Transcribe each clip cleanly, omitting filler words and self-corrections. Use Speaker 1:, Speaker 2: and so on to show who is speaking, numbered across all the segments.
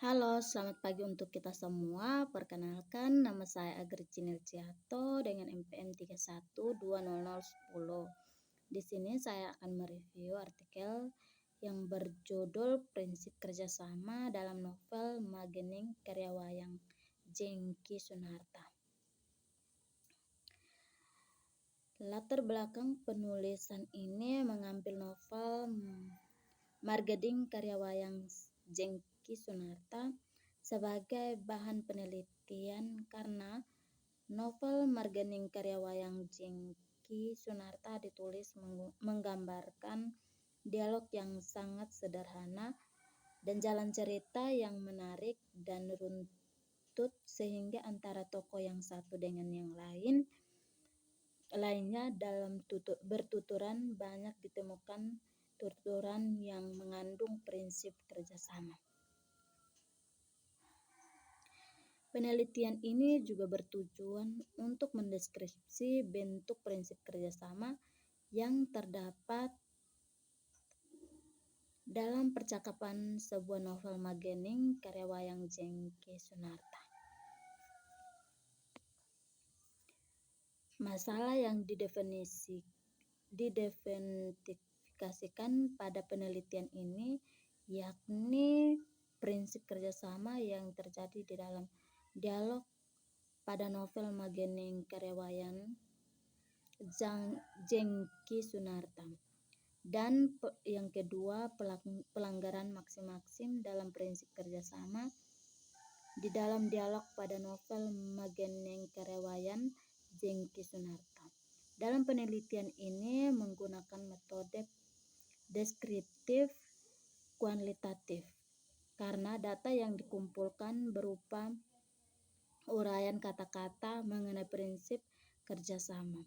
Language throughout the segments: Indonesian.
Speaker 1: Halo, selamat pagi untuk kita semua. Perkenalkan, nama saya Agrici Nurciato dengan NPM 312001. Di sini saya akan mereview artikel yang berjudul Prinsip Kerjasama dalam novel Magening karya Wayang Jengki Sunarta. Latar belakang penulisan ini mengambil novel Margening karya Wayang Jengki Sunarta sebagai bahan penelitian karena novel Margening karya Wayang Jengki Sunarta ditulis menggambarkan dialog yang sangat sederhana dan jalan cerita yang menarik dan runtut sehingga antara tokoh yang satu dengan yang lainnya dalam bertuturan banyak ditemukan tuturan yang mengandung prinsip kerjasama. Penelitian ini juga bertujuan untuk mendeskripsi bentuk prinsip kerjasama yang terdapat dalam percakapan sebuah novel Magening karya Wayang Jengki Sunarta. Masalah yang didefinitifkan pada penelitian ini yakni prinsip kerjasama yang terjadi di dalam dialog pada novel Magening karya Wayang Jengki Sunarta. Dan yang kedua, pelanggaran maksim dalam prinsip kerjasama di dalam dialog pada novel Magening karya Wayang Jengki Sunarta. Dalam penelitian ini menggunakan metode deskriptif kualitatif karena data yang dikumpulkan berupa uraian kata-kata mengenai prinsip kerjasama.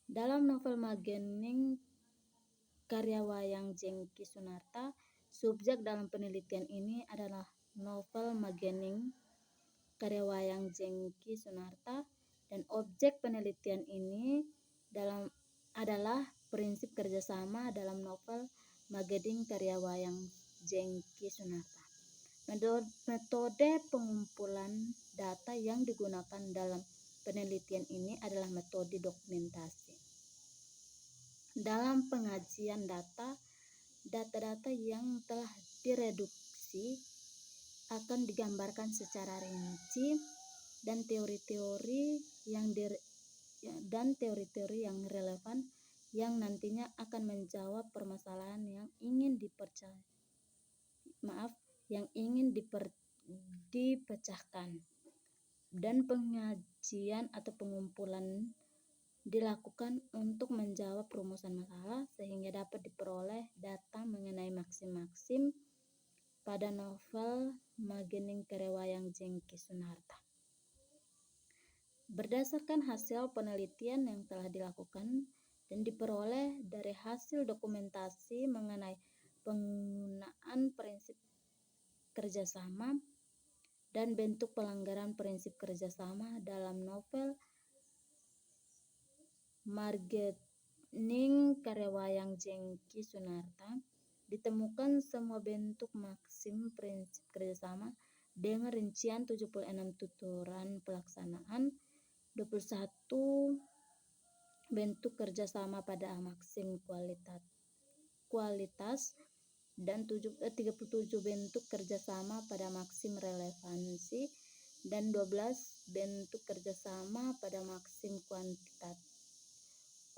Speaker 1: Dalam novel Magening karya Wayang Jengki Sunarta, subjek dalam penelitian ini adalah novel Magening karya Wayang Jengki Sunarta dan objek penelitian ini adalah prinsip kerjasama dalam novel Magening karya Wayang Jengki Sunarta. Metode pengumpulan data yang digunakan dalam penelitian ini adalah metode dokumentasi. Dalam pengajian data-data yang telah direduksi akan digambarkan secara rinci dan teori-teori yang relevan yang nantinya akan menjawab permasalahan yang ingin dipecahkan. Dan pengajian atau pengumpulan dilakukan untuk menjawab rumusan masalah sehingga dapat diperoleh data mengenai maksim pada novel Magening karya Wayang Jengki Sunarta. Berdasarkan hasil penelitian yang telah dilakukan dan diperoleh dari hasil dokumentasi mengenai penggunaan prinsip kerjasama dan bentuk pelanggaran prinsip kerjasama dalam novel Margening karya Wayang Jengki Sunarta, ditemukan semua bentuk maksim prinsip kerjasama dengan rincian 76 tuturan pelaksanaan, 21 bentuk kerjasama pada maksim kualitas dan 37 bentuk kerjasama pada maksim relevansi dan 12 bentuk kerjasama pada maksim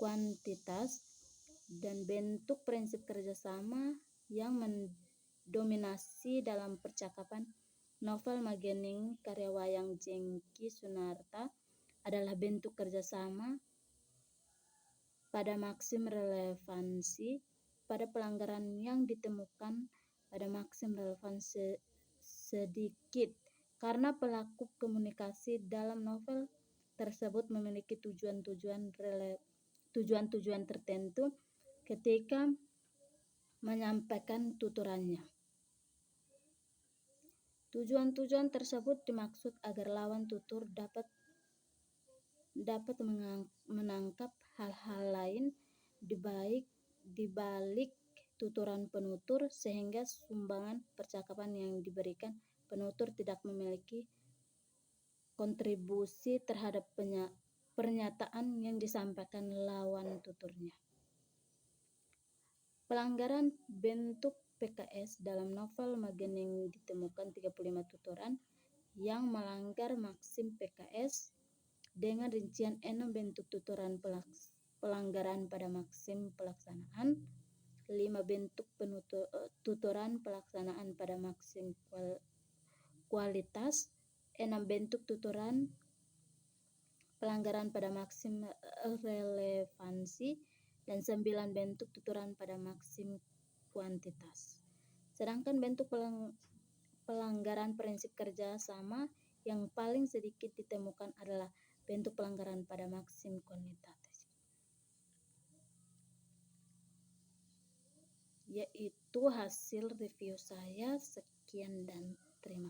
Speaker 1: kuantitas dan bentuk prinsip kerjasama yang mendominasi dalam percakapan novel Magening karya Wayang Jengki Sunarta adalah bentuk kerjasama pada maksim relevansi. Pada pelanggaran yang ditemukan pada maksim relevansi sedikit karena pelaku komunikasi dalam novel tersebut memiliki tujuan tertentu ketika menyampaikan tuturannya. Tujuan tersebut dimaksud agar lawan tutur dapat menangkap hal-hal lain di balik tuturan penutur sehingga sumbangan percakapan yang diberikan penutur tidak memiliki kontribusi terhadap pernyataan yang disampaikan lawan tuturnya. Pelanggaran bentuk PKS dalam novel Magening ditemukan 35 tuturan yang melanggar maksim PKS dengan rincian 6 bentuk tuturan pelanggaran pada maksim pelaksanaan, 5 bentuk tuturan pelaksanaan pada maksim kualitas, 6 bentuk tuturan pelanggaran pada maksim relevansi, dan 9 bentuk tuturan pada maksim kuantitas. Sedangkan bentuk pelanggaran prinsip kerja sama yang paling sedikit ditemukan adalah bentuk pelanggaran pada maksim kuantitas, yaitu hasil review saya. Sekian dan terima kasih.